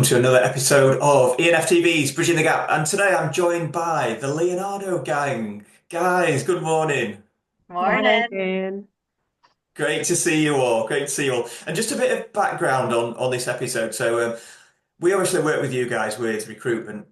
to another episode of E&Ftv's Bridging the Gap. And today I'm joined by the Leonardo gang. Guys, good morning. Morning. Morning. Great to see you all. Great to see you all. And just a bit of background on this episode. We obviously work with you guys with recruitment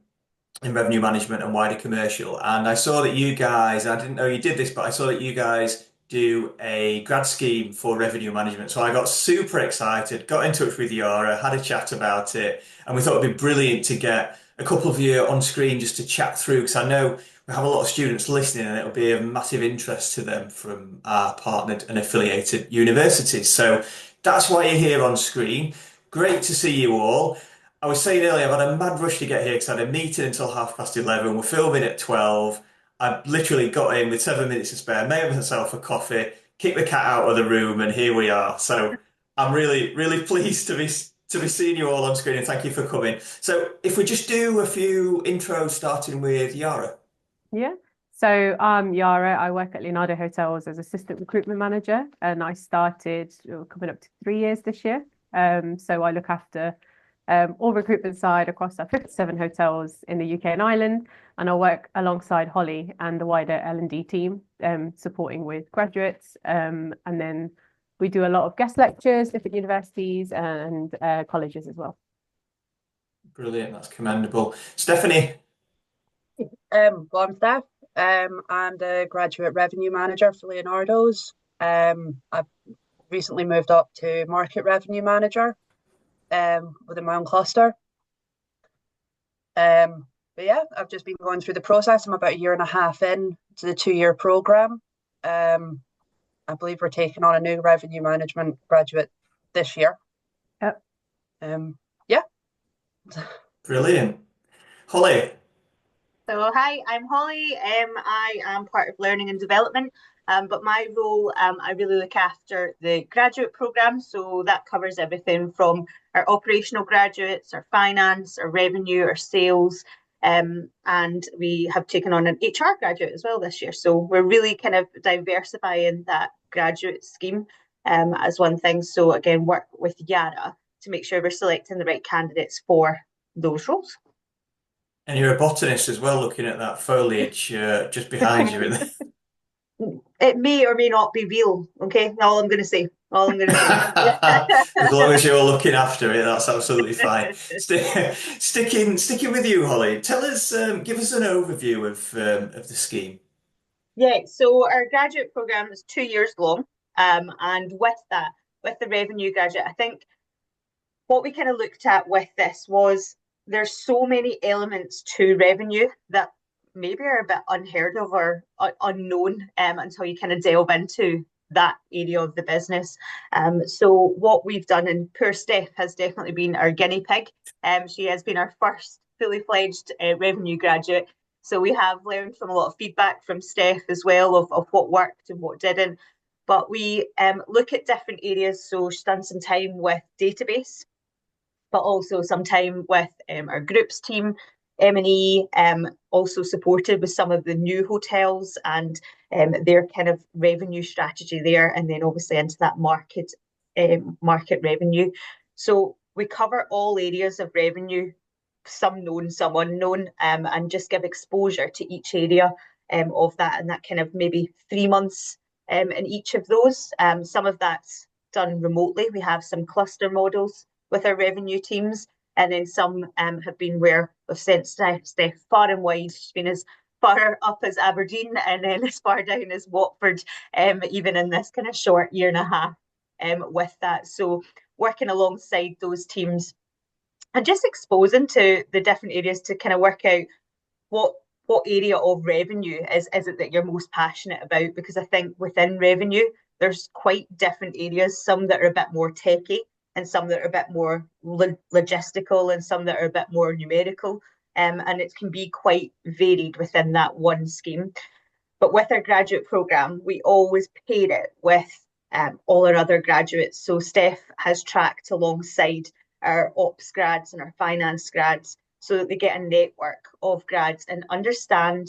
in revenue management and wider commercial. And I saw that you guys, I didn't know you did this, but I saw that you guys do a grad scheme for revenue management. So I got super excited, got in touch with Yara, had a chat about it, and we thought it'd be brilliant to get a couple of you on screen just to chat through, because I know we have a lot of students listening and it'll be of massive interest to them from our partnered and affiliated universities. So that's why you're here on screen. Great to see you all. I was saying earlier, I've had a mad rush to get here because I had a meeting until 11:30. We're filming at 12. I literally got in with 7 minutes to spare, made myself a coffee, kicked the cat out of the room, and here we are. So I'm really, really pleased to be seeing you all on screen, and thank you for coming. So if we just do a few intros, starting with Yara. Yeah. So I'm Yara. I work at Leonardo Hotels as assistant recruitment manager, and I started coming up to 3 years this year. So I look after all recruitment side across our 57 hotels in the UK and Ireland, and I work alongside Holly and the wider L&D team, supporting with graduates, and then we do a lot of guest lectures, different universities and colleges as well. Brilliant, that's commendable. Stephanie. I'm Steph. I'm the graduate revenue manager for Leonardo's. I've recently moved up to market revenue manager within my own cluster. But yeah, I've just been going through the process. I'm about a year and a half in to the 2-year program. I believe we're taking on a new revenue management graduate this year. Yep. Yeah. Brilliant. Holly. So hi, I'm Holly. I am part of learning and development, but my role, I really look after the graduate programme. So that covers everything from our operational graduates, our finance, our revenue, our sales, and we have taken on an HR graduate as well this year. So we're really kind of diversifying that graduate scheme as one thing. So again, work with Yara to make sure we're selecting the right candidates for those roles. And you're a botanist as well, looking at that foliage just behind you. It may or may not be real. Okay, all I'm going to say. All I'm going to say. As long as you're looking after it, that's absolutely fine. Sticking with you, Holly. Tell us, give us an overview of the scheme. Yeah, so our graduate program is 2 years long, and with that, with the revenue graduate, I think what we kind of looked at with this was there's so many elements to revenue that maybe are a bit unheard of or unknown until you kind of delve into that area of the business. So what we've done, and poor Steph has definitely been our guinea pig. She has been our first fully fledged revenue graduate. So we have learned from a lot of feedback from Steph as well of what worked and what didn't. But we look at different areas. So she's done some time with database, but also some time with our groups team, M&E, also supported with some of the new hotels and their kind of revenue strategy there, and then obviously into that market revenue. So we cover all areas of revenue, some known, some unknown, and just give exposure to each area of that, and that kind of maybe 3 months in each of those. Some of that's done remotely. We have some cluster models with our revenue teams, and then some have been where we've sent Steph far and wide. She's been as far up as Aberdeen and then as far down as Watford, even in this kind of short year and a half with that. So working alongside those teams and just exposing to the different areas to kind of work out what area of revenue is it that you're most passionate about, because I think within revenue there's quite different areas, some that are a bit more techy and some that are a bit more logistical and some that are a bit more numerical, and it can be quite varied within that one scheme. But with our graduate programme, we always pair it with all our other graduates. So Steph has tracked alongside our ops grads and our finance grads so that they get a network of grads and understand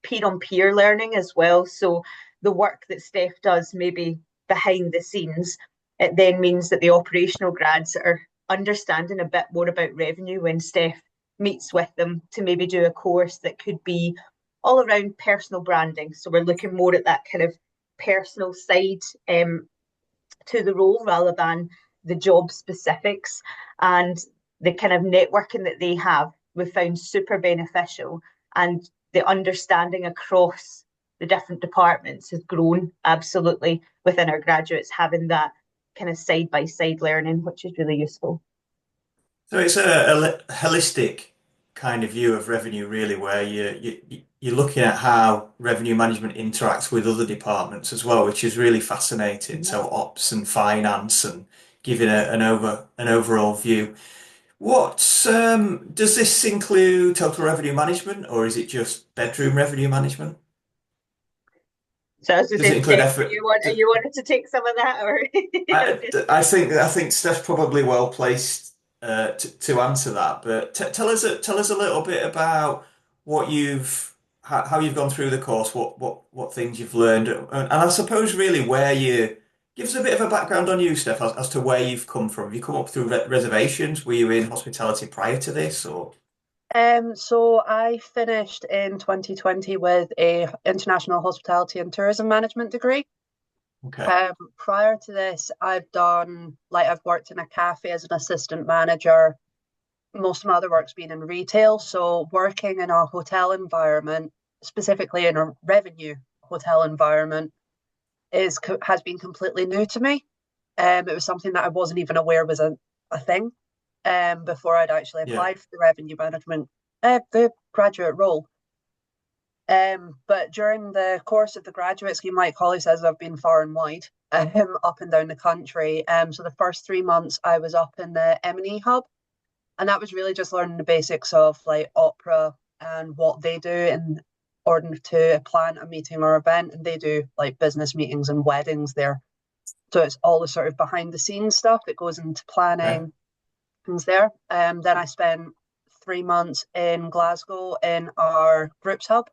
peer-on-peer learning as well. So the work that Steph does maybe behind the scenes, it then means that the operational grads are understanding a bit more about revenue when Steph meets with them to maybe do a course that could be all around personal branding. So we're looking more at that kind of personal side to the role rather than the job specifics. And the kind of networking that they have, we've found super beneficial. And the understanding across the different departments has grown absolutely within our graduates, having that kind of side by side learning, which is really useful. So it's a holistic kind of view of revenue, really, where you're looking at how revenue management interacts with other departments as well, which is really fascinating. So ops and finance and giving an overall view. What does this include total revenue management, or is it just bedroom revenue management? So as I Does it said, include Steph, effort? you wanted to take some of that, or I think Steph's probably well placed to answer that. But tell us a little bit about what how you've gone through the course, what things you've learned, and I suppose really where you give us a bit of a background on you, Steph, as to where you've come from. Have you come up through reservations? Were you in hospitality prior to this, or? So I finished in 2020 with a international hospitality and tourism management degree. Okay. Prior to this, I've worked in a cafe as an assistant manager. Most of my other work's been in retail, so working in a hotel environment, specifically in a revenue hotel environment, has been completely new to me. It was something that I wasn't even aware was a thing before I'd actually Yeah. applied for the revenue management, the graduate role. But during the course of the graduate scheme, like Holly says, I've been far and wide, up and down the country. So the first 3 months I was up in the M&E hub, and that was really just learning the basics of like opera and what they do in order to plan a meeting or event. And they do like business meetings and weddings there. So it's all the sort of behind the scenes stuff that goes into planning things there. Then I spent 3 months in Glasgow in our groups hub.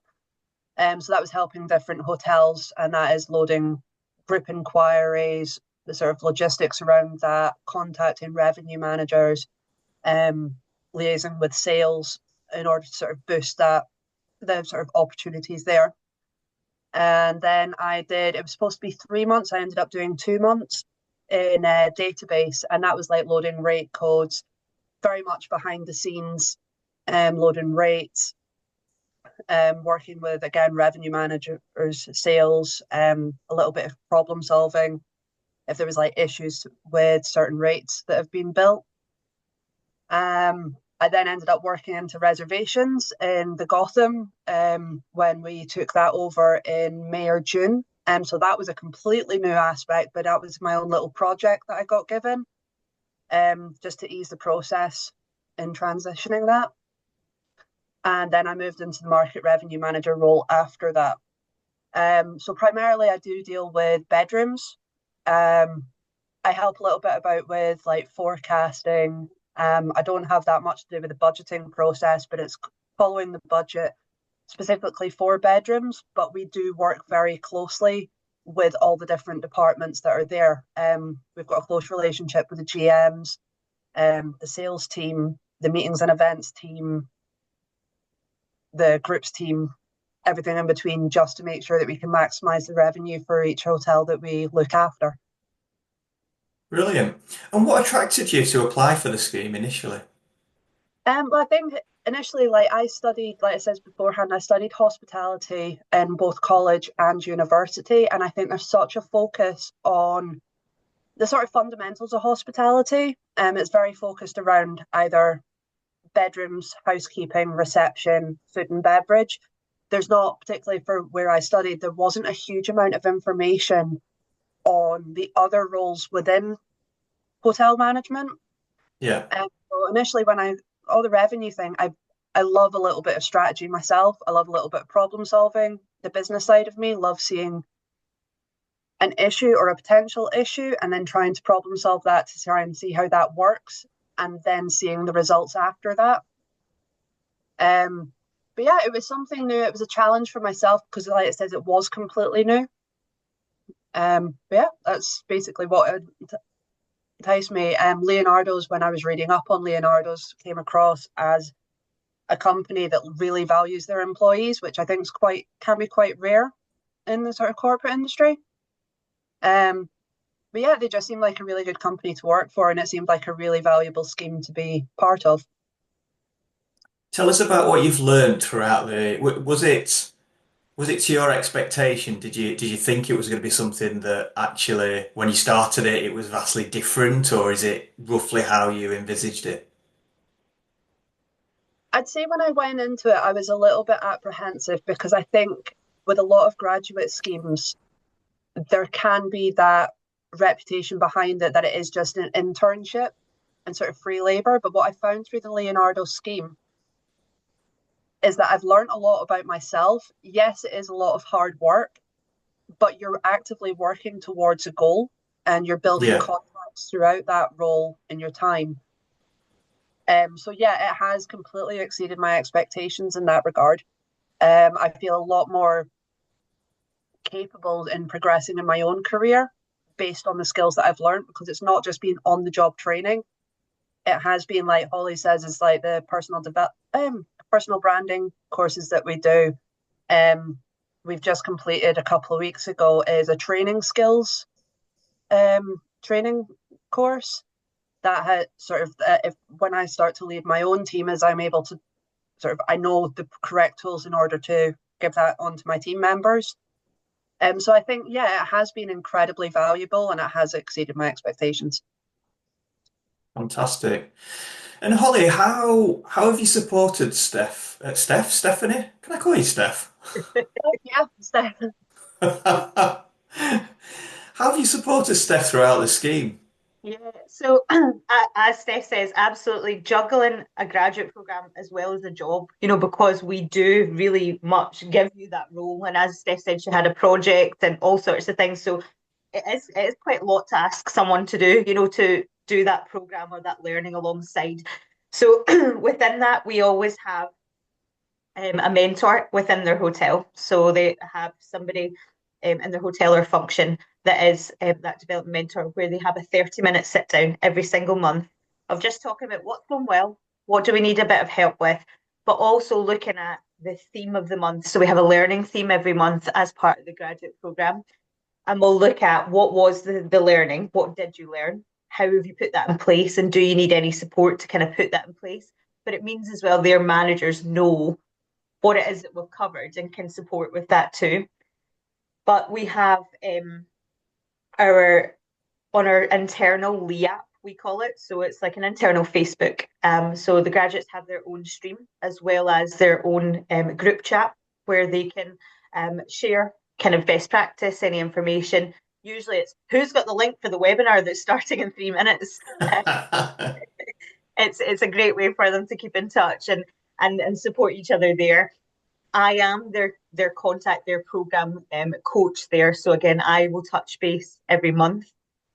So that was helping different hotels, and that is loading group inquiries, the sort of logistics around that, contacting revenue managers, liaising with sales in order to sort of boost the sort of opportunities there. And then it was supposed to be 3 months. I ended up doing 2 months in a database, and that was like loading rate codes, very much behind the scenes, loading rates, working with, again, revenue managers, sales, a little bit of problem solving if there was like issues with certain rates that have been built. I then ended up working into reservations in the Gotham when we took that over in May or June. So that was a completely new aspect, but that was my own little project that I got given, just to ease the process in transitioning that. And then I moved into the market revenue manager role after that. So primarily I do deal with bedrooms. I help a little bit about with like forecasting. I don't have that much to do with the budgeting process, but it's following the budget specifically for bedrooms. But we do work very closely with all the different departments that are there. We've got a close relationship with the GMs, the sales team, the meetings and events team, the groups team, everything in between, just to make sure that we can maximize the revenue for each hotel that we look after. Brilliant. And what attracted you to apply for the scheme initially? Well, I think initially, like I studied, like I said beforehand, I studied hospitality in both college and university, and I think there's such a focus on the sort of fundamentals of hospitality. It's very focused around either bedrooms, housekeeping, reception, food and beverage. There's not, particularly for where I studied, there wasn't a huge amount of information on the other roles within hotel management. Yeah. So initially, all the revenue thing, I love a little bit of strategy myself. I love a little bit of problem solving. The business side of me love seeing an issue or a potential issue and then trying to problem solve that to try and see how that works, and then seeing the results after that. But yeah, it was something new. It was a challenge for myself because, like it says, it was completely new. But yeah, that's basically what enticed me. Leonardo's, when I was reading up on Leonardo's, came across as a company that really values their employees, which I think is can be quite rare in the sort of corporate industry. But yeah, they just seemed like a really good company to work for, and it seemed like a really valuable scheme to be part of. Tell us about what you've learned throughout was it to your expectation? Did you think it was going to be something that actually, when you started it, it was vastly different, or is it roughly how you envisaged it? I'd say when I went into it, I was a little bit apprehensive because I think with a lot of graduate schemes, there can be that reputation behind it that it is just an internship and sort of free labor. But what I found through the Leonardo scheme is that I've learned a lot about myself. Yes, it is a lot of hard work, but you're actively working towards a goal and you're building Yeah. contacts throughout that role in your time. So yeah, it has completely exceeded my expectations in that regard. I feel a lot more capable in progressing in my own career based on the skills that I've learned, because it's not just been on the job training. It has been, like Holly says, it's like the personal branding courses that we do. We've just completed a couple of weeks ago is a training skills training course that had sort of if when I start to lead my own team, as I'm able to I know the correct tools in order to give that on to my team members. So I think, yeah, it has been incredibly valuable and it has exceeded my expectations. Fantastic. And Holly, how have you supported Stephanie? Can I call you Steph? Yeah, Steph. How have you supported Steph throughout the scheme? Yeah, so as Steph says, absolutely juggling a graduate program as well as a job, because we do really much give you that role. And as Steph said, she had a project and all sorts of things. So it is quite a lot to ask someone to do, to do that program or that learning alongside. So within that, we always have a mentor within their hotel. So they have somebody in their hotel or function that is that development mentor, where they have a 30-minute sit down every single month of just talking about what's going well, what do we need a bit of help with, but also looking at the theme of the month. So we have a learning theme every month as part of the graduate program. And we'll look at what was the learning, what did you learn, how have you put that in place, and do you need any support to kind of put that in place? But it means as well their managers know what it is that we've covered and can support with that too. But we have our on our internal Lee app, we call it. So it's like an internal Facebook. So the graduates have their own stream as well as their own group chat where they can share kind of best practice, any information. Usually it's who's got the link for the webinar that's starting in 3 minutes. It's a great way for them to keep in touch and support each other there. I am their contact, their program coach there. So again, I will touch base every month.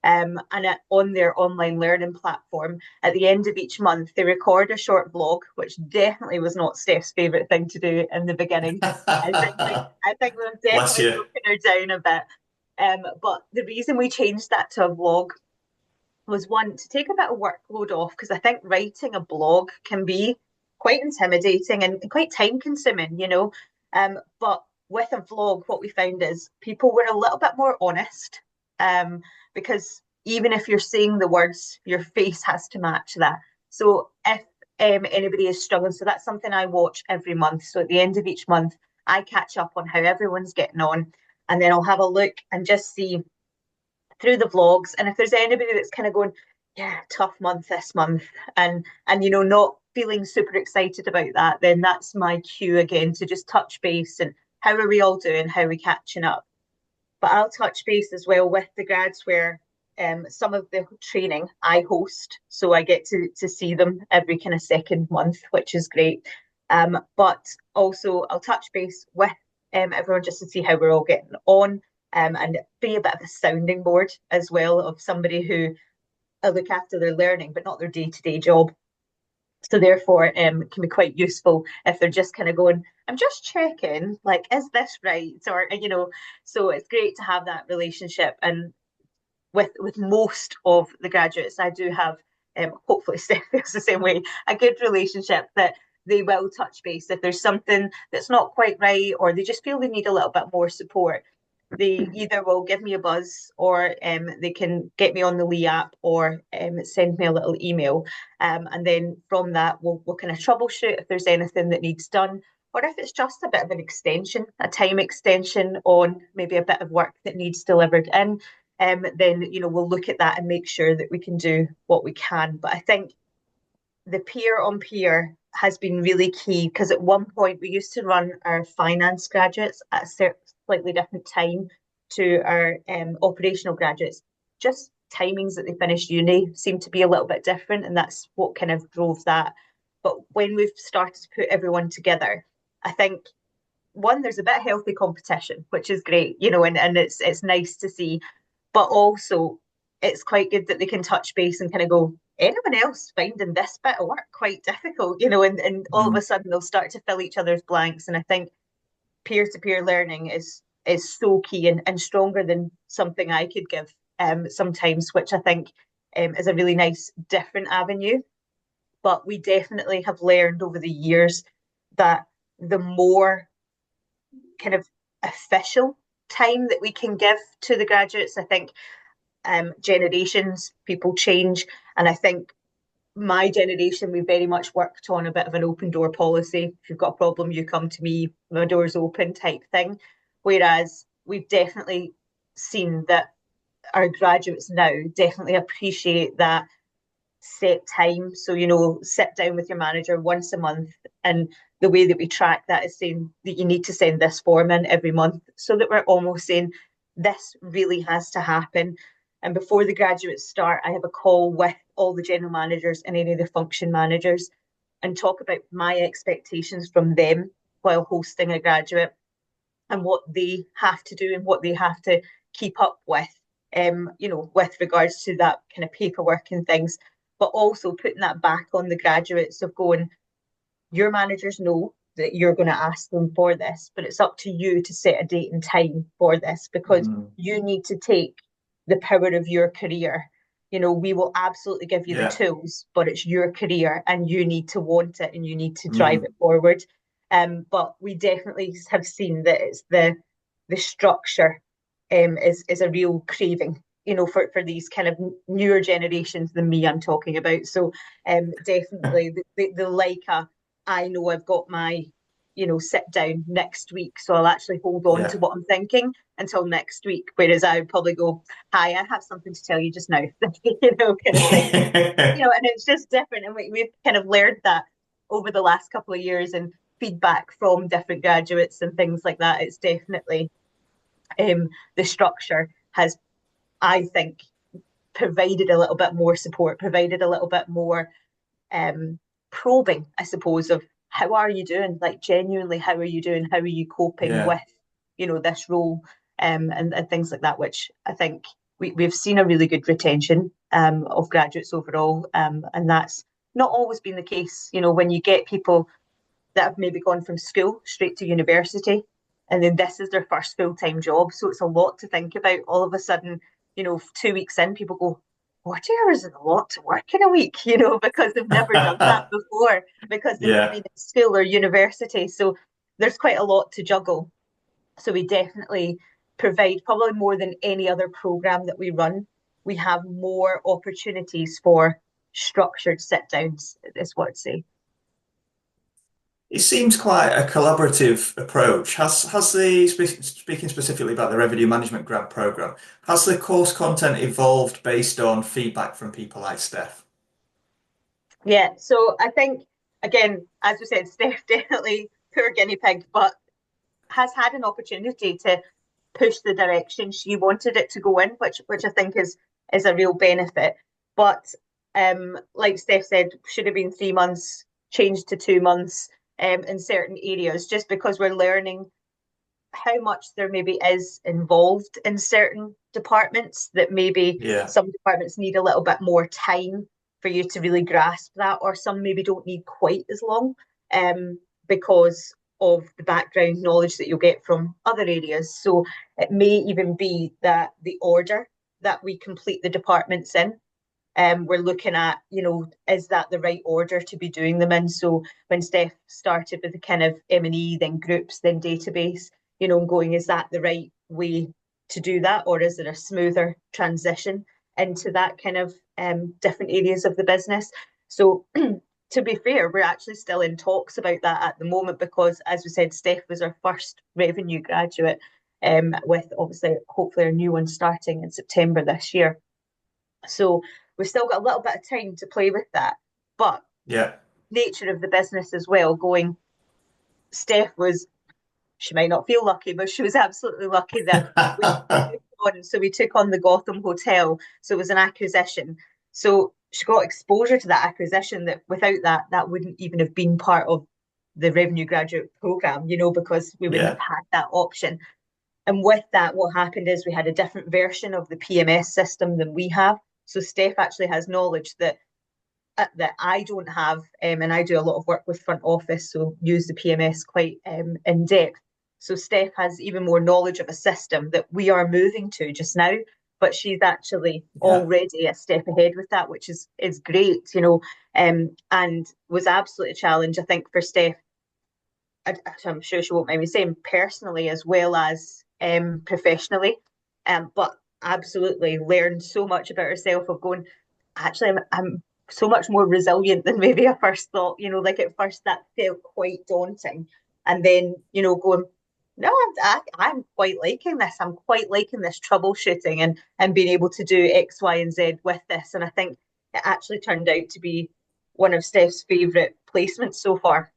On their online learning platform, at the end of each month, they record a short vlog, which definitely was not Steph's favourite thing to do in the beginning. I think we've Bless definitely you. broken her down a bit. But the reason we changed that to a vlog was, one, to take a bit of workload off, because I think writing a blog can be quite intimidating and quite time consuming, But with a vlog, what we found is people were a little bit more honest, because even if you're saying the words, your face has to match that. So if anybody is struggling, so that's something I watch every month. So at the end of each month, I catch up on how everyone's getting on, and then I'll have a look and just see through the vlogs. And if there's anybody that's kind of going, yeah, tough month this month, and not feeling super excited about that, then that's my cue again to just touch base and how are we all doing, how are we catching up. But I'll touch base as well with the grads where some of the training I host, so I get to see them every kind of second month, which is great. But also I'll touch base with everyone just to see how we're all getting on, and be a bit of a sounding board as well of somebody who look after their learning, but not their day-to-day job. So therefore, it can be quite useful if they're just kind of going, I'm just checking, like, is this right? Or, so it's great to have that relationship. And with most of the graduates, I do have, hopefully Steph feels the same way, a good relationship that they will touch base if there's something that's not quite right, or they just feel they need a little bit more support. They either will give me a buzz, or they can get me on the Lee app, or send me a little email. And then from that, we'll kind of troubleshoot if there's anything that needs done, or if it's just a bit of an extension, a time extension on maybe a bit of work that needs delivered in. Then we'll look at that and make sure that we can do what we can. But I think the peer on peer has been really key, because at one point we used to run our finance graduates at a slightly different time to our operational graduates. Just timings that they finished uni seem to be a little bit different, and that's what kind of drove that. But when we've started to put everyone together, I think, one, there's a bit of healthy competition, which is great, and it's nice to see. But also, it's quite good that they can touch base and kind of go, anyone else finding this bit of work quite difficult, and all of a sudden they'll start to fill each other's blanks. And I think peer-to-peer learning is so key, and stronger than something I could give sometimes, which I think is a really nice different avenue. But we definitely have learned over the years that the more kind of official time that we can give to the graduates, I think generations, people change. And I think my generation, we very much worked on a bit of an open door policy. If you've got a problem, you come to me, my door's open type thing. Whereas we've definitely seen that our graduates now definitely appreciate that set time. So, sit down with your manager once a month, and the way that we track that is saying that you need to send this form in every month, so that we're almost saying this really has to happen. And before the graduates start, I have a call with all the general managers and any of the function managers, and talk about my expectations from them while hosting a graduate, and what they have to do and what they have to keep up with, with regards to that kind of paperwork and things. But also putting that back on the graduates of going, your managers know that you're going to ask them for this, but it's up to you to set a date and time for this, because you need to take the power of your career. We will absolutely give you the tools, but it's your career, and you need to want it, and you need to drive it forward. But we definitely have seen that it's the structure is a real craving, for these kind of newer generations than me I'm talking about. So definitely the like I know I've got my, sit down next week, so I'll actually hold on to what I'm thinking until next week. Whereas I would probably go, hi, I have something to tell you just now, kind of thing. And it's just different. And we've kind of learned that over the last couple of years, and feedback from different graduates and things like that. It's definitely the structure has, I think, provided a little bit more support, provided a little bit more probing, I suppose, of how are you doing? Like, genuinely, how are you doing? How are you coping with, this role, and things like that, which I think we've seen a really good retention of graduates overall. And that's not always been the case. When you get people that have maybe gone from school straight to university, and then this is their first full-time job. So it's a lot to think about. All of a sudden, 2 weeks in, people go, 40 hours is a lot to work in a week, because they've never done that before, because they've been in school or university. So there's quite a lot to juggle. So we definitely provide, probably more than any other program that we run, we have more opportunities for structured sit-downs, is what I'd say. It seems quite a collaborative approach. Speaking specifically about the revenue management grad program, has the course content evolved based on feedback from people like Steph? Yeah, so I think, again, as we said, Steph definitely poor guinea pig, but has had an opportunity to push the direction she wanted it to go in, which I think is a real benefit. But like Steph said, should have been 3 months, changed to 2 months. In certain areas, just because we're learning how much there maybe is involved in certain departments, that maybe some departments need a little bit more time for you to really grasp that, or some maybe don't need quite as long, because of the background knowledge that you'll get from other areas. So it may even be that the order that we complete the departments in. We're looking at, is that the right order to be doing them in? So when Steph started with the kind of M&E, then groups, then database, going, is that the right way to do that? Or is there a smoother transition into that kind of different areas of the business? So to be fair, we're actually still in talks about that at the moment because, as we said, Steph was our first revenue graduate, with obviously, hopefully, our new one starting in September this year. So we've still got a little bit of time to play with that. But Yeah. nature of the business as well, going, Steph was, she might not feel lucky, but she was absolutely lucky that we took on the Gotham Hotel. So it was an acquisition. So she got exposure to that acquisition that without that, that wouldn't even have been part of the revenue graduate program, because we wouldn't Yeah. have had that option. And with that, what happened is we had a different version of the PMS system than we have. So Steph actually has knowledge that I don't have, and I do a lot of work with front office, so use the PMS quite in depth. So Steph has even more knowledge of a system that we are moving to just now, but she's actually already a step ahead with that, which is great, and was absolutely a challenge, I think, for Steph. I'm sure she won't mind me saying personally as well as professionally, but absolutely learned so much about herself of going, actually, I'm so much more resilient than maybe I first thought, like at first that felt quite daunting. And then, going, no, I'm quite liking this. I'm quite liking this troubleshooting and being able to do X, Y, and Z with this. And I think it actually turned out to be one of Steph's favourite placements so far.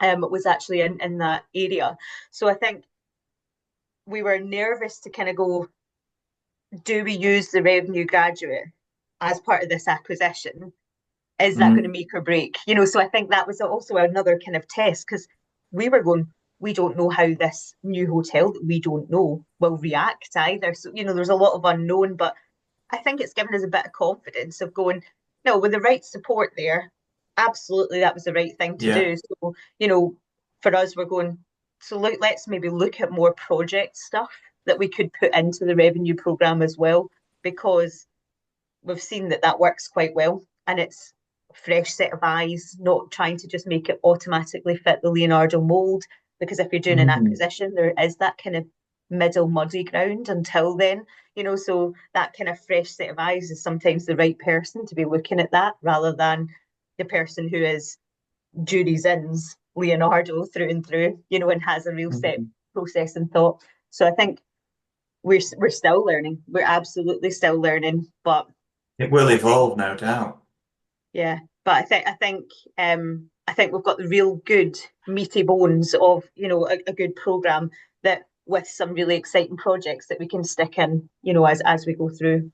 Was actually in that area. So I think we were nervous to kind of go, do we use the revenue graduate as part of this acquisition? Is that going to make or break? So I think that was also another kind of test because we were going, we don't know how this new hotel that we don't know will react either. So, there's a lot of unknown, but I think it's given us a bit of confidence of going, no, with the right support there, absolutely that was the right thing to do. So, for us, we're going, so let's maybe look at more project stuff that we could put into the revenue program as well, because we've seen that works quite well and it's a fresh set of eyes, not trying to just make it automatically fit the Leonardo mold. Because if you're doing an acquisition, there is that kind of middle muddy ground until then, so that kind of fresh set of eyes is sometimes the right person to be looking at that rather than the person who is Judy's ins Leonardo through and through, and has a real set process and thought. So I think we're still learning. We're absolutely still learning, but it will evolve, no doubt. Yeah, but I think we've got the real good meaty bones of a good program that with some really exciting projects that we can stick in as we go through.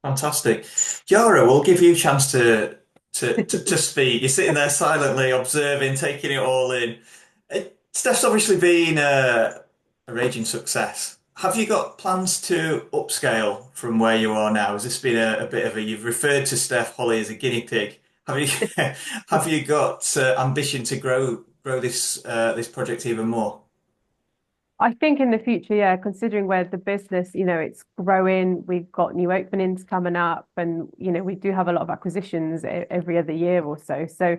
Fantastic. Yara, we'll give you a chance to speak. You're sitting there silently observing, taking it all in. Steph's obviously been a raging success. Have you got plans to upscale from where you are now? Has this been a bit of you've referred to Steph Holly as a guinea pig. Have you have you got ambition to grow this project even more? I think in the future, yeah, considering where the business, it's growing, we've got new openings coming up, and we do have a lot of acquisitions every other year or so. So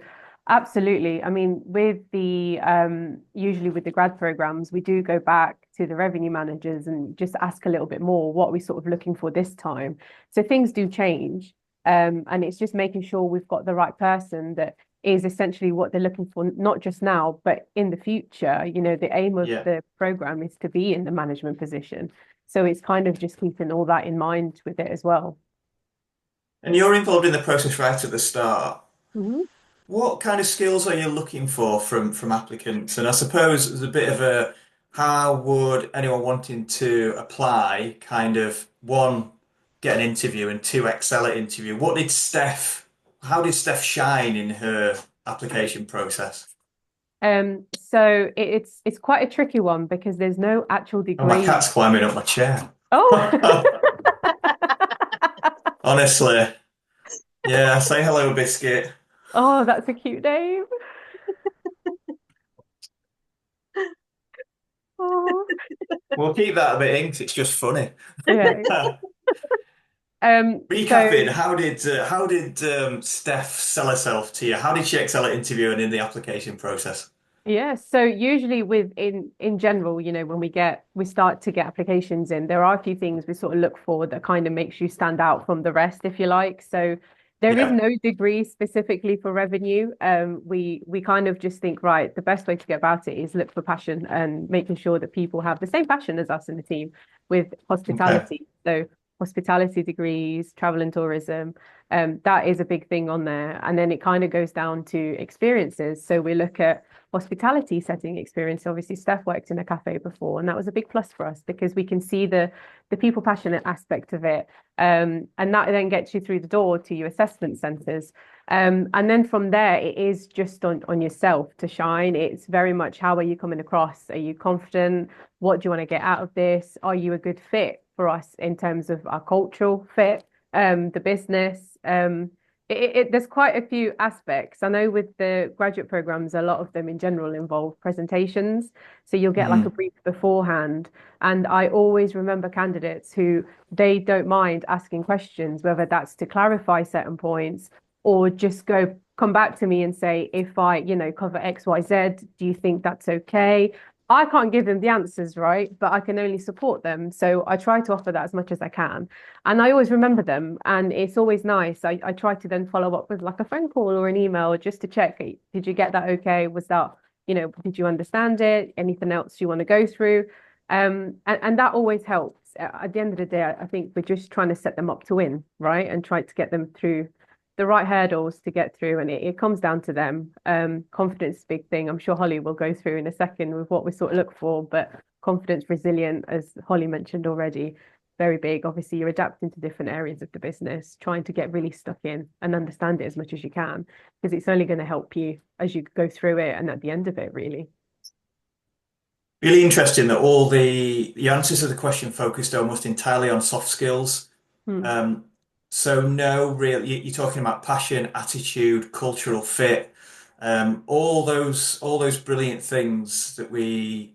absolutely. I mean, with the usually with the grad programs, we do go back to the revenue managers and just ask a little bit more what we're sort of looking for this time. So things do change. And it's just making sure we've got the right person that is essentially what they're looking for, not just now, but in the future. The aim of the program is to be in the management position. So it's kind of just keeping all that in mind with it as well. And you're involved in the process right at the start. Mm-hmm. What kind of skills are you looking for from applicants? And I suppose there's a bit of a how would anyone wanting to apply kind of one get an interview and two excel at interview? How did Steph shine in her application process? So it's quite a tricky one because there's no actual Oh, my degree. cat's climbing up my chair. Oh, Honestly. Yeah, say hello, Biscuit. oh, that's a cute name. Oh. We'll keep that a bit in 'cause it's just funny. Yeah. Recapping, how did Steph sell herself to you? How did she excel at interviewing in the application process? Yeah, so usually with in general, when we start to get applications in, there are a few things we sort of look for that kind of makes you stand out from the rest, if you like. So there is Yeah. no degree specifically for revenue. We kind of just think, right, the best way to get about it is look for passion and making sure that people have the same passion as us in the team with Okay. hospitality. So hospitality degrees, travel and tourism, that is a big thing on there. And then it kind of goes down to experiences. So we look at hospitality setting experience. Obviously, Steph worked in a cafe before, and that was a big plus for us because we can see the people passionate aspect of it. And that then gets you through the door to your assessment centres. And then from there, it is just on yourself to shine. It's very much how are you coming across? Are you confident? What do you want to get out of this? Are you a good fit for us in terms of our cultural fit, the business? There's quite a few aspects. I know with the graduate programs, a lot of them in general involve presentations. So you'll get like a Mhm. brief beforehand. And I always remember candidates who they don't mind asking questions, whether that's to clarify certain points or just come back to me and say, if I, cover X, Y, Z, do you think that's okay? I can't give them the answers, right? But I can only support them. So I try to offer that as much as I can. And I always remember them. And it's always nice. I try to then follow up with like a phone call or an email just to check, "Hey, did you get that okay? Was that, did you understand it? Anything else you want to go through?" And that always helps. At the end of the day, I think we're just trying to set them up to win, right? And try to get them through the right hurdles to get through. And it comes down to them. Confidence is a big thing. I'm sure Holly will go through in a second with what we sort of look for, but confidence, resilient, as Holly mentioned already, very big. Obviously, you're adapting to different areas of the business, trying to get really stuck in and understand it as much as you can, because it's only going to help you as you go through it and at the end of it, really. Really interesting that all the answers to the question focused almost entirely on soft skills. Hmm. Um, so no real, you're talking about passion, attitude, cultural fit, all those brilliant things that we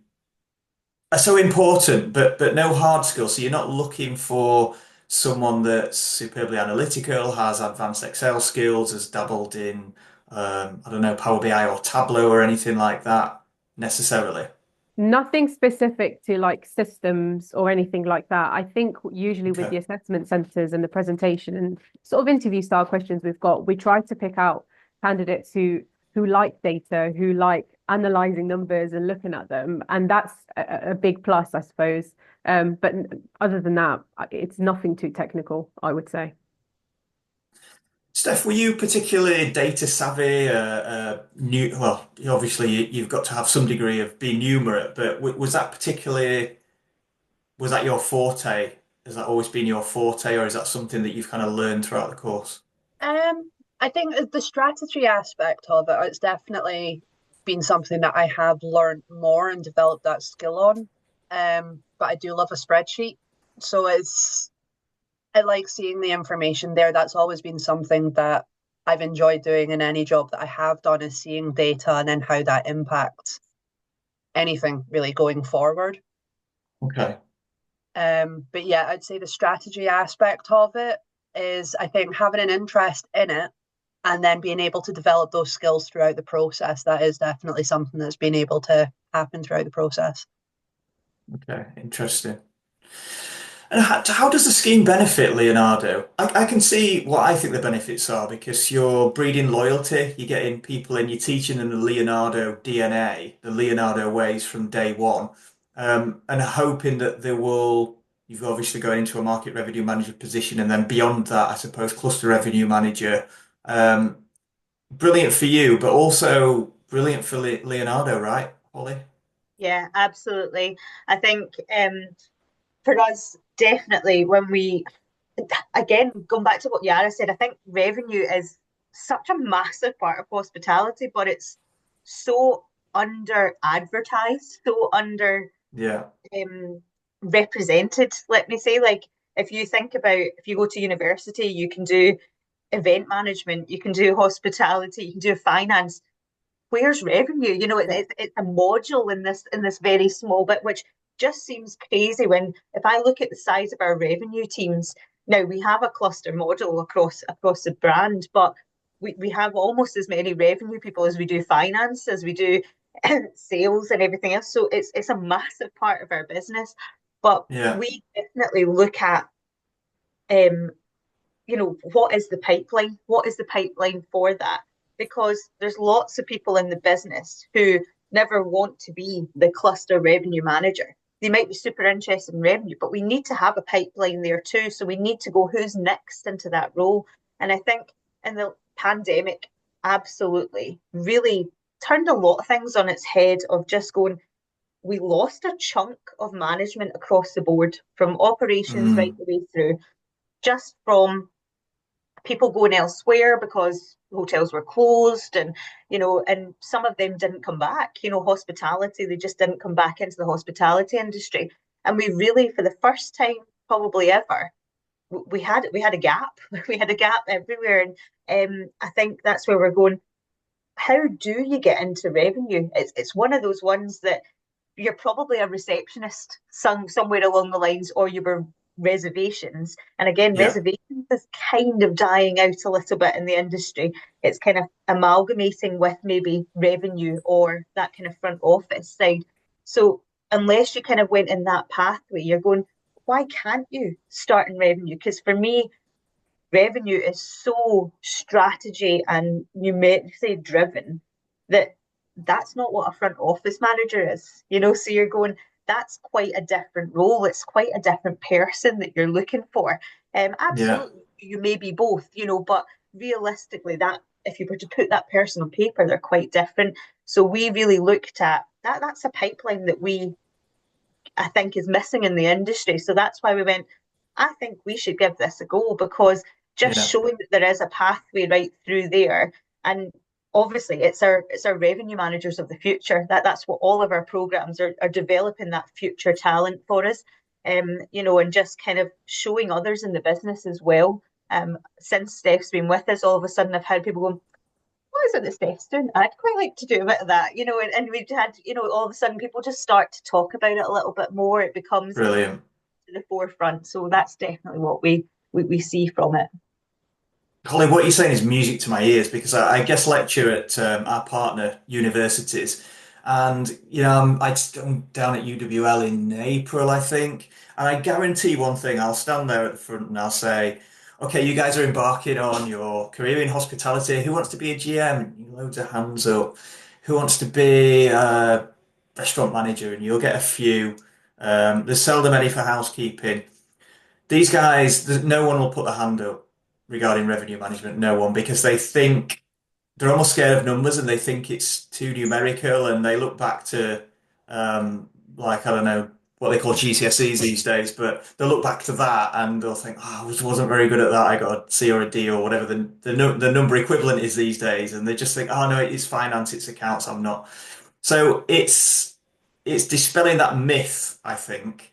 are so important, but no hard skills. So you're not looking for someone that's superbly analytical, has advanced Excel skills, has dabbled in, I don't know, Power BI or Tableau or anything like that necessarily. Nothing specific to like systems or anything like that. I think usually with Okay. the assessment centers and the presentation and sort of interview style questions we've got, we try to pick out candidates who like data, who like analyzing numbers and looking at them, and that's a big plus, I suppose. But other than that, it's nothing too technical, I would say. Steph, were you particularly data savvy? Well, obviously you've got to have some degree of being numerate, but was that particularly was that your forte? Has that always been your forte, or is that something that you've kind of learned throughout the course? I think the strategy aspect of it, it's definitely been something that I have learned more and developed that skill on. But I do love a spreadsheet. So I like seeing the information there. That's always been something that I've enjoyed doing in any job that I have done is seeing data and then how that impacts anything really going forward. Okay. But yeah, I'd say the strategy aspect of it is, I think, having an interest in it and then being able to develop those skills throughout the process. That is definitely something that's been able to happen throughout the process. Okay. Interesting. And how does the scheme benefit Leonardo? I can see what I think the benefits are because you're breeding loyalty, you're getting people in, you're teaching them the Leonardo DNA, the Leonardo ways from day one, and hoping that they will. You've obviously going into a market revenue manager position, and then beyond that, I suppose, cluster revenue manager. Um, Brilliant for you, but also brilliant for Leonardo, right, Holly? Yeah, absolutely. I think for us, definitely when we, again, going back to what Yara said, I think revenue is such a massive part of hospitality, but it's so under advertised, so under Yeah. um, represented, let me say. Like, if you think about if you go to university, you can do event management, you can do hospitality, you can do finance. Where's revenue? You know, it's a module in this very small bit, which just seems crazy when, if I look at the size of our revenue teams, now we have a cluster model across the brand, but we have almost as many revenue people as we do finance, as we do sales and everything else. So it's a massive part of our business. But Yeah. we definitely look at what is the pipeline? What is the pipeline for that? Because there's lots of people in the business who never want to be the cluster revenue manager. They might be super interested in revenue, but we need to have a pipeline there too. So we need to go, who's next into that role? And I think in the pandemic, absolutely really turned a lot of things on its head of just going, we lost a chunk of management across the board, from operations right the way through, just from people going elsewhere because hotels were closed, and and some of them didn't come back. Hospitality, they just didn't come back into the hospitality industry. And we really, for the first time probably ever, we had a gap. We had a gap everywhere. And I think that's where we're going. How do you get into revenue? It's one of those ones that you're probably a receptionist somewhere along the lines, or you were reservations. And again, reservations is kind of dying out a little bit in the industry. It's kind of amalgamating with maybe revenue or that kind of front office side. So unless you kind of went in that pathway, you're going, why can't you start in revenue? Because for me, revenue is so strategy and numerically driven that that's not what a front office manager is. So you're going, that's quite a different role. It's quite a different person that you're looking for. Absolutely, you may be both, but realistically, that if you were to put that person on paper, they're quite different. So we really looked at that. That's a pipeline that I think is missing in the industry. So that's why we went, I think we should give this a go, because just showing that there is a pathway right through there. And obviously it's our revenue managers of the future. That's what all of our programs are developing, that future talent for us. And just kind of showing others in the business as well. Since Steph's been with us, all of a sudden I've had people going, what is it that Steph's doing? I'd quite like to do a bit of that, and we've had, all of a sudden people just start to talk about it a little bit more. It becomes Brilliant. to the forefront. So that's definitely what we see from it. Colin, what you're saying is music to my ears, because I guest lecture at our partner universities, and I'm down at UWL in April, I think, and I guarantee one thing: I'll stand there at the front and I'll say, "Okay, you guys are embarking on your career in hospitality. Who wants to be a GM?" Loads of hands up. Who wants to be a restaurant manager? And you'll get a few. There's seldom any for housekeeping. These guys, no one will put their hand up regarding revenue management. No one, because they think they're almost scared of numbers and they think it's too numerical. And they look back to, I don't know what they call GCSEs these days, but they'll look back to that and they'll think, oh, I wasn't very good at that. I got a C or a D or whatever the number equivalent is these days. And they just think, oh no, it's finance, it's accounts. I'm not. So it's dispelling that myth, I think.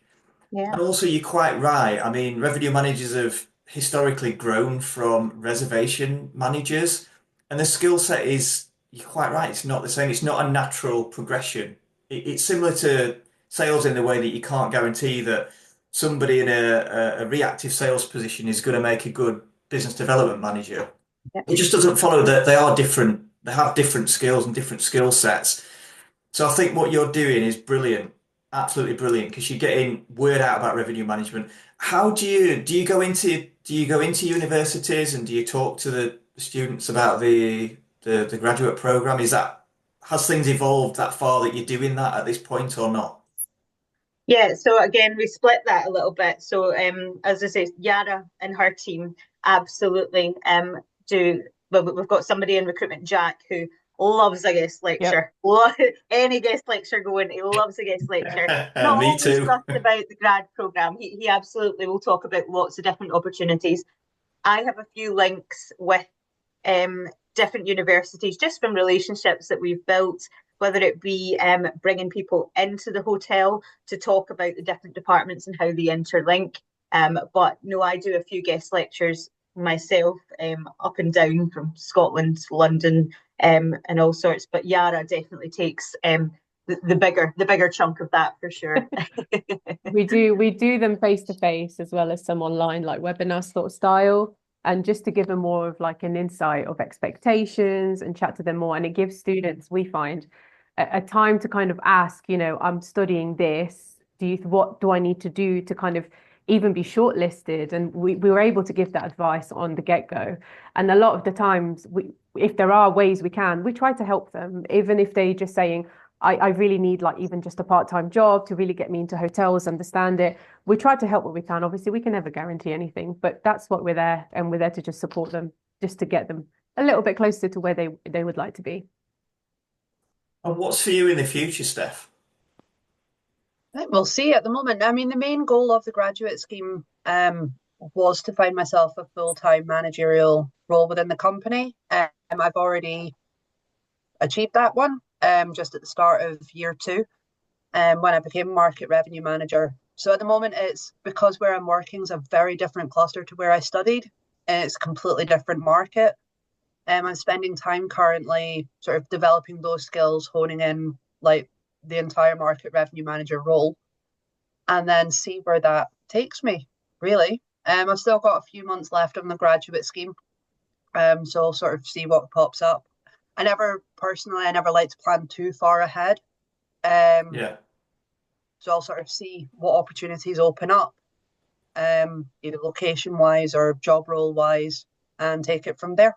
Yeah. And also, you're quite right. I mean, revenue managers have historically grown from reservation managers, and the skill set is, you're quite right, it's not the same. It's not a natural progression. It's similar to sales in the way that you can't guarantee that somebody in a reactive sales position is going to make a good business development manager. It just doesn't follow that they are different. They have different skills and different skill sets. So I think what you're doing is brilliant, absolutely brilliant, because you're getting word out about revenue management. How do you go into universities and do you talk to the students about the graduate program? Has things evolved that far that you're doing that at this point or not? Yeah, so again, we split that a little bit. So as I say, Yara and her team absolutely do. Well, we've got somebody in recruitment, Jack, who loves a guest lecture. Any guest lecture going, he loves a guest lecture. Not Me always too. just about the grad program. He absolutely will talk about lots of different opportunities. I have a few links with different universities just from relationships that we've built, whether it be bringing people into the hotel to talk about the different departments and how they interlink. But no, I do a few guest lectures myself up and down from Scotland, London, and all sorts. But Yara definitely takes the bigger chunk of that for sure. We do them face to face as well as some online, like webinar sort of style, and just to give them more of like an insight of expectations and chat to them more. And it gives students, we find, a time to kind of ask, I'm studying this. What do I need to do to kind of even be shortlisted? And we were able to give that advice on the get-go. And a lot of the times, if there are ways we try to help them, even if they just saying, I really need like even just a part-time job to really get me into hotels, understand it. We try to help what we can. Obviously, we can never guarantee anything, but that's what we're there. And we're there to just support them, just to get them a little bit closer to where they would like to be. And what's for you in the future, Steph? We'll see at the moment. I mean, the main goal of the graduate scheme was to find myself a full-time managerial role within the company. I've already achieved that one just at the start of year 2 when I became market revenue manager. So at the moment, it's because where I'm working is a very different cluster to where I studied. It's a completely different market. I'm spending time currently sort of developing those skills, honing in like the entire market revenue manager role, and then see where that takes me, really. I've still got a few months left on the graduate scheme, so I'll sort of see what pops up. I never like to plan too far ahead. Yeah. So I'll sort of see what opportunities open up, either location-wise or job role-wise, and take it from there.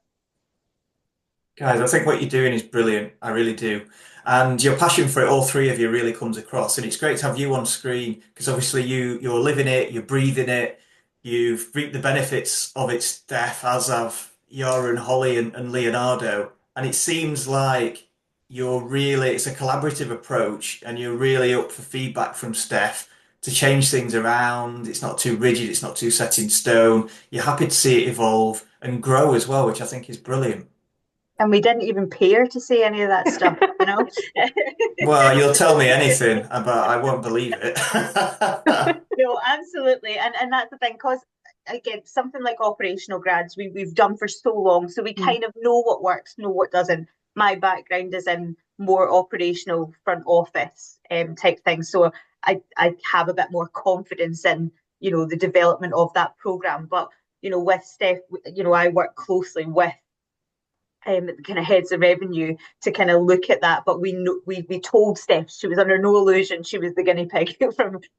Guys, I think what you're doing is brilliant. I really do. And your passion for it, all three of you, really comes across. And it's great to have you on screen because obviously you're living it, you're breathing it, you've reaped the benefits of it, Steph, as have Yara and Holly and Leonardo. And it seems like it's a collaborative approach and you're really up for feedback from Steph to change things around. It's not too rigid, it's not too set in stone. You're happy to see it evolve and grow as well, which I think is brilliant. And we didn't even pay her to say any of that stuff, you know? Well, you'll tell me anything, but I won't believe it. No, absolutely. And that's the thing, because again, something like operational grads, we've done for so long, so we kind of know what works, know what doesn't. My background is in more operational front office type things. So I have a bit more confidence in, the development of that program. But, with Steph, I work closely with kind of heads of revenue to kind of look at that. But we told Steph she was under no illusion she was the guinea pig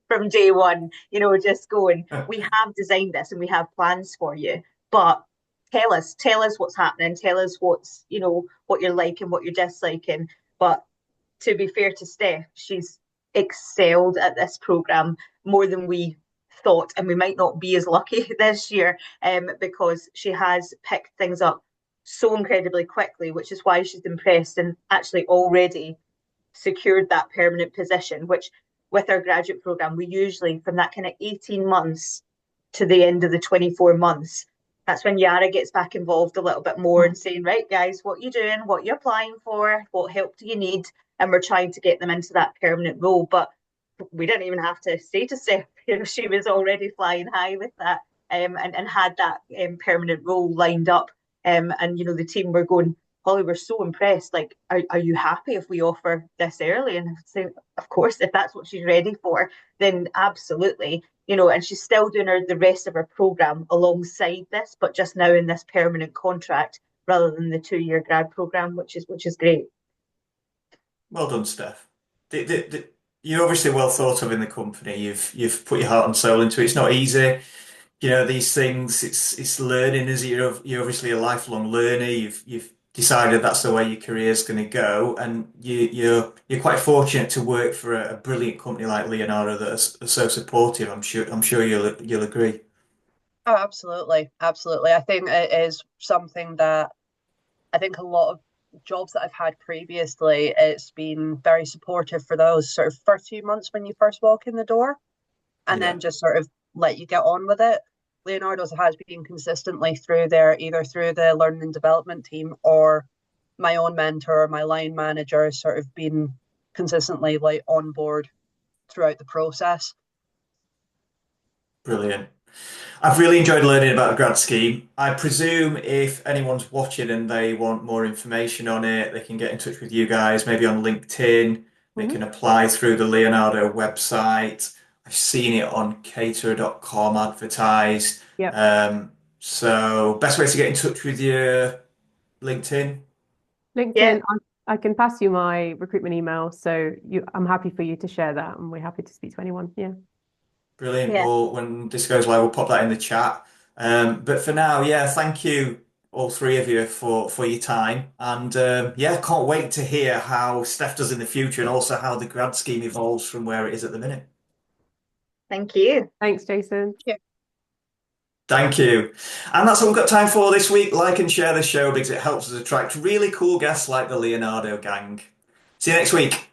from day one. Just going, we have designed this and we have plans for you, but tell us what's happening. Tell us what's what you're liking, what you're disliking. But to be fair to Steph, she's excelled at this program more than we thought, and we might not be as lucky this year because she has picked things up so incredibly quickly, which is why she's impressed and actually already secured that permanent position, which with our graduate program, we usually from that kind of 18 months to the end of the 24 months, that's when Yara gets back involved a little bit more and saying, right, guys, what you doing? What you applying for? What help do you need? And we're trying to get them into that permanent role. But we didn't even have to say to Steph, she was already flying high with that and had that permanent role lined up. And the team were going, Holly, we're so impressed. Like, are you happy if we offer this early? And I say, of course, if that's what she's ready for, then absolutely. And she's still doing the rest of her program alongside this, but just now in this permanent contract rather than the 2-year grad program, which is great. Well done, Steph. You're obviously well thought of in the company. You've put your heart and soul into it. It's not easy. These things, it's learning, is it? You're obviously a lifelong learner. You've decided that's the way your career is going to go, and you're quite fortunate to work for a brilliant company like Leonardo that are so supportive. I'm sure you'll agree. Oh, absolutely, absolutely. I think it is something that I think a lot of jobs that I've had previously, it's been very supportive for those sort of first few months when you first walk in the door, and then just sort of let you get on with it. Leonardo's has been consistently either through the learning and development team or my own mentor or my line manager sort of been consistently like on board throughout the process. Brilliant. I've really enjoyed learning about the grad scheme. I presume if anyone's watching and they want more information on it, they can get in touch with you guys, maybe on LinkedIn. They can apply through the Leonardo website. I've seen it on caterer.com advertised. Yep. So best way to get in touch with you, LinkedIn? LinkedIn, Yeah. I can pass you my recruitment email, so I'm happy for you to share that, and we're happy to speak to anyone. Yeah. Brilliant. Yeah. Well, when this goes live, we'll pop that in the chat. But for now, yeah, thank you all three of you for your time. And yeah, can't wait to hear how Steph does in the future and also how the grad scheme evolves from where it is at the minute. Thank you. Thanks, Jason. Thank you. And that's all we've got time for this week. Like and share the show because it helps us attract really cool guests like the Leonardo gang. See you next week.